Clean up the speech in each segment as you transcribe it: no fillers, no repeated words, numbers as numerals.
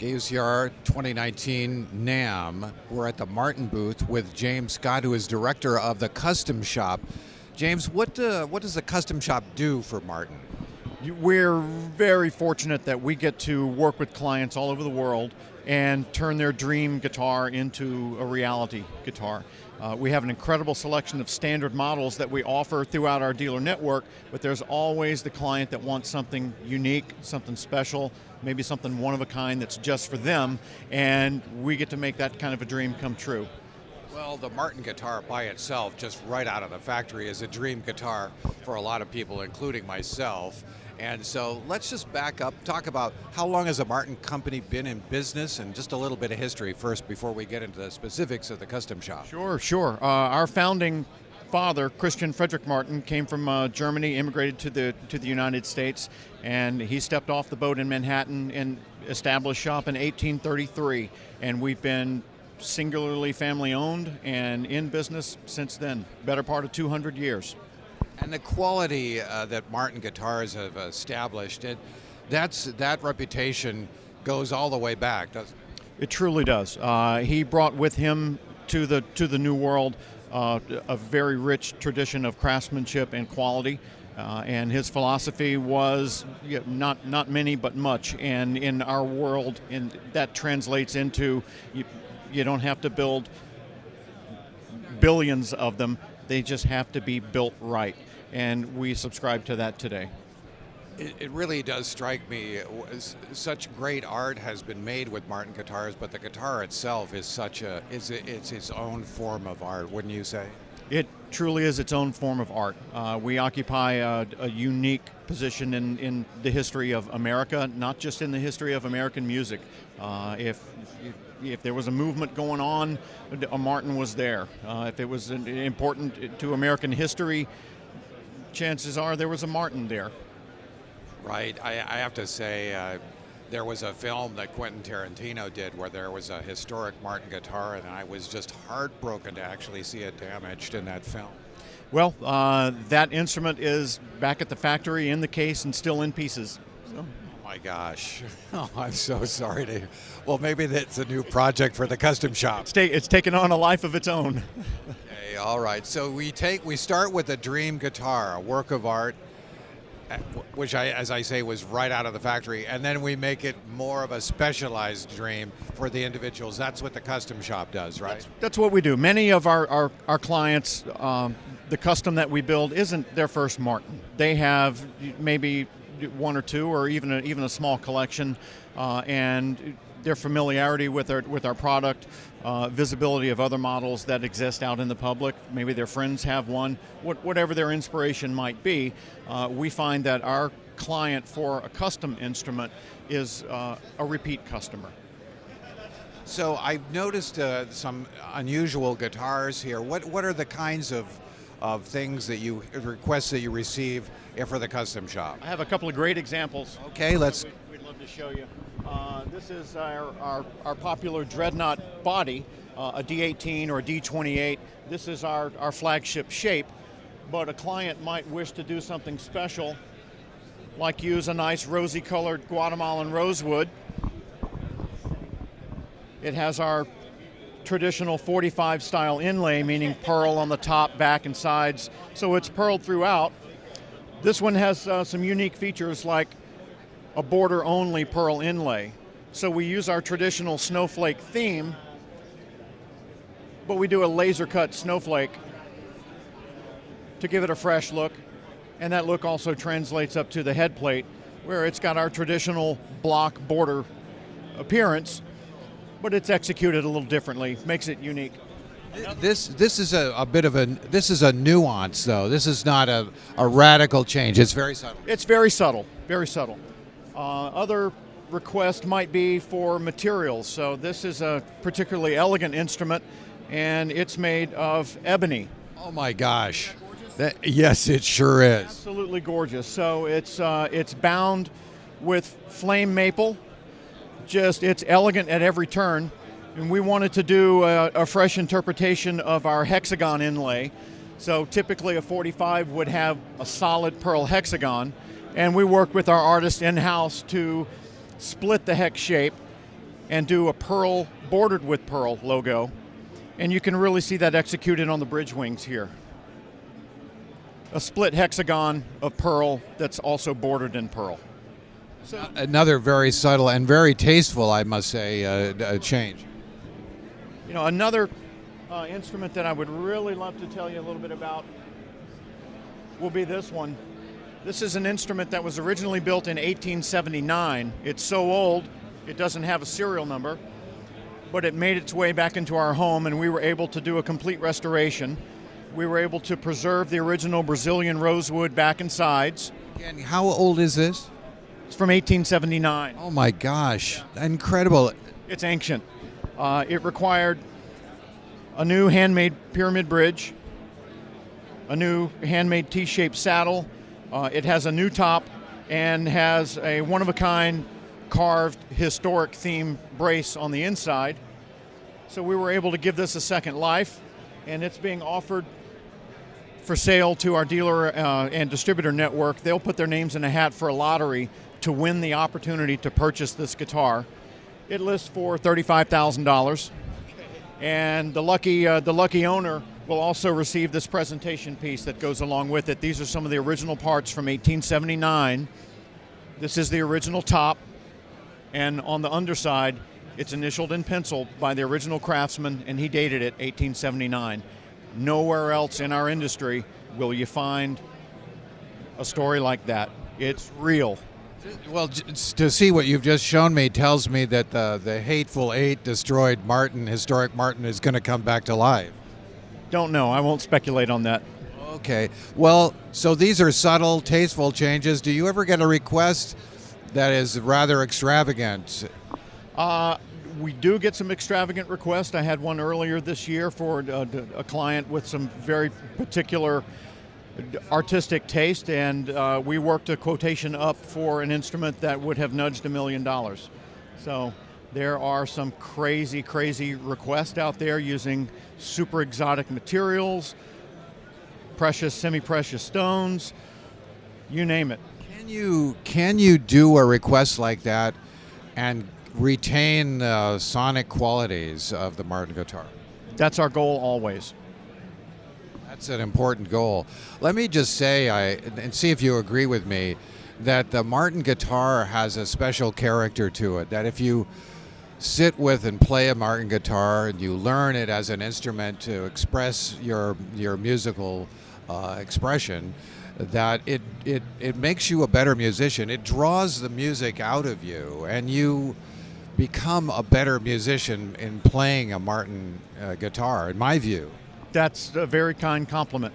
KUCR 2019 NAMM. We're at the Martin booth with James Scott, who is director of the Custom Shop. James, what does the Custom Shop do for Martin? We're very fortunate that we get to work with clients all over the world and turn their dream guitar into a reality guitar. We have an incredible selection of standard models that we offer throughout our dealer network, but there's always the client that wants something unique, something special, maybe something one of a kind that's just for them, and we get to make that kind of a dream come true. Well, the Martin guitar by itself, just right out of the factory, is a dream guitar for a lot of people, including myself. And so let's just back up, talk about how long has the Martin company been in business, and just a little bit of history first before we get into the specifics of the Custom Shop. Sure. Our founding father, Christian Frederick Martin, came from Germany, immigrated to the United States, and he stepped off the boat in Manhattan and established shop in 1833. And we've been singularly family owned and in business since then, better part of 200 years. And the quality that Martin guitars have established, that reputation goes all the way back, doesn't it? It truly does. He brought with him to the New World a very rich tradition of craftsmanship and quality, and his philosophy was not many but much. And in our world, that translates into you don't have to build billions of them. They just have to be built right, and we subscribe to that today. It really does strike me, such great art has been made with Martin guitars, but the guitar itself is it's its own form of art, wouldn't you say? It truly is its own form of art. We occupy a unique position in the history of America, not just in the history of American music. If there was a movement going on, a Martin was there. If it was important to American history, chances are there was a Martin there. Right. I have to say, there was a film that Quentin Tarantino did where there was a historic Martin guitar, and I was just heartbroken to actually see it damaged in that film. Well, that instrument is back at the factory in the case and still in pieces. So. Oh my gosh. Oh, I'm so sorry to. Well, maybe that's a new project for the Custom Shop. It's taken on a life of its own. Okay, all right. So we start with a dream guitar, a work of art, which as I say, was right out of the factory, and then we make it more of a specialized dream for the individuals. That's what the Custom Shop does, right? That's what we do. Many of our clients, the custom that we build isn't their first Martin. They have maybe one or two, or even a small collection, and their familiarity with our product, visibility of other models that exist out in the public. Maybe their friends have one. Whatever their inspiration might be, we find that our client for a custom instrument is a repeat customer. So I've noticed some unusual guitars here. What are the kinds of requests that you receive for the Custom Shop? I have a couple of great examples. Okay, we'd love to show you. This is our popular Dreadnought body, a D18 or a D28. This is our flagship shape, but a client might wish to do something special, like use a nice rosy colored Guatemalan rosewood. It has our traditional 45 style inlay, meaning pearl on the top, back, and sides, so it's pearled throughout. This one has some unique features like a border only pearl inlay. So we use our traditional snowflake theme, but we do a laser cut snowflake to give it a fresh look, and that look also translates up to the head plate, where it's got our traditional block border appearance, but it's executed a little differently, makes it unique. This is a nuance, though. This is not a radical change. It's very subtle. It's very subtle, very subtle. Other request might be for materials. So this is a particularly elegant instrument, and it's made of ebony. Oh my gosh! Yes, it sure is. Absolutely gorgeous. So it's bound with flame maple. It's elegant at every turn, and we wanted to do a fresh interpretation of our hexagon inlay. So typically a 45 would have a solid pearl hexagon, and we work with our artist in-house to split the hex shape and do a pearl, bordered with pearl logo. And you can really see that executed on the bridge wings here. A split hexagon of pearl that's also bordered in pearl. So another very subtle and very tasteful, I must say, change. You know, another instrument that I would really love to tell you a little bit about will be this one. This is an instrument that was originally built in 1879. It's so old, it doesn't have a serial number, but it made its way back into our home, and we were able to do a complete restoration. We were able to preserve the original Brazilian rosewood back and sides. Again, how old is this? It's from 1879. Oh my gosh, incredible. It's ancient. It required a new handmade pyramid bridge, a new handmade T-shaped saddle. It has a new top and has a one-of-a-kind carved historic theme brace on the inside. So we were able to give this a second life, and it's being offered for sale to our dealer and distributor network. They'll put their names in a hat for a lottery to win the opportunity to purchase this guitar. It lists for $35,000, and the lucky owner will also receive this presentation piece that goes along with it. These are some of the original parts from 1879. This is the original top, and on the underside, it's initialed in pencil by the original craftsman, and he dated it 1879. Nowhere else in our industry will you find a story like that. It's real. Well, to see what you've just shown me tells me that the Hateful Eight destroyed Martin, historic Martin, is going to come back to life. Don't know. I won't speculate on that. Okay. Well, so these are subtle, tasteful changes. Do you ever get a request that is rather extravagant? We do get some extravagant requests. I had one earlier this year for a client with some very particular artistic taste, and we worked a quotation up for an instrument that would have nudged $1 million. So there are some crazy, crazy requests out there using super exotic materials, precious, semi-precious stones, you name it. Can you do a request like that and retain sonic qualities of the Martin guitar? That's our goal always. That's an important goal. Let me just say, and see if you agree with me, that the Martin guitar has a special character to it, that if you sit with and play a Martin guitar and you learn it as an instrument to express your musical expression, that it makes you a better musician. It draws the music out of you, and you become a better musician in playing a Martin guitar, in my view. That's a very kind compliment.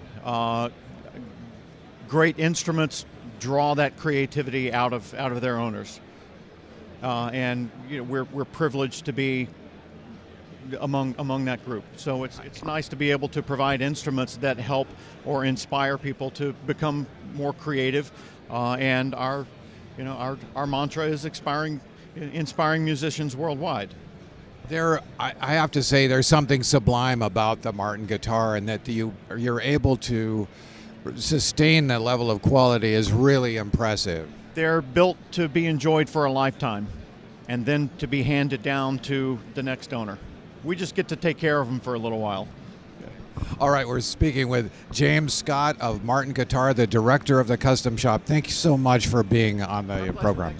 Great instruments draw that creativity out of their owners, and you know, we're privileged to be among that group. So it's nice to be able to provide instruments that help or inspire people to become more creative, and our mantra is inspiring musicians worldwide. I have to say, there's something sublime about the Martin guitar, and that you're able to sustain that level of quality is really impressive. They're built to be enjoyed for a lifetime, and then to be handed down to the next owner. We just get to take care of them for a little while. All right, we're speaking with James Scott of Martin Guitar, the director of the custom shop. Thank you so much for being on the program.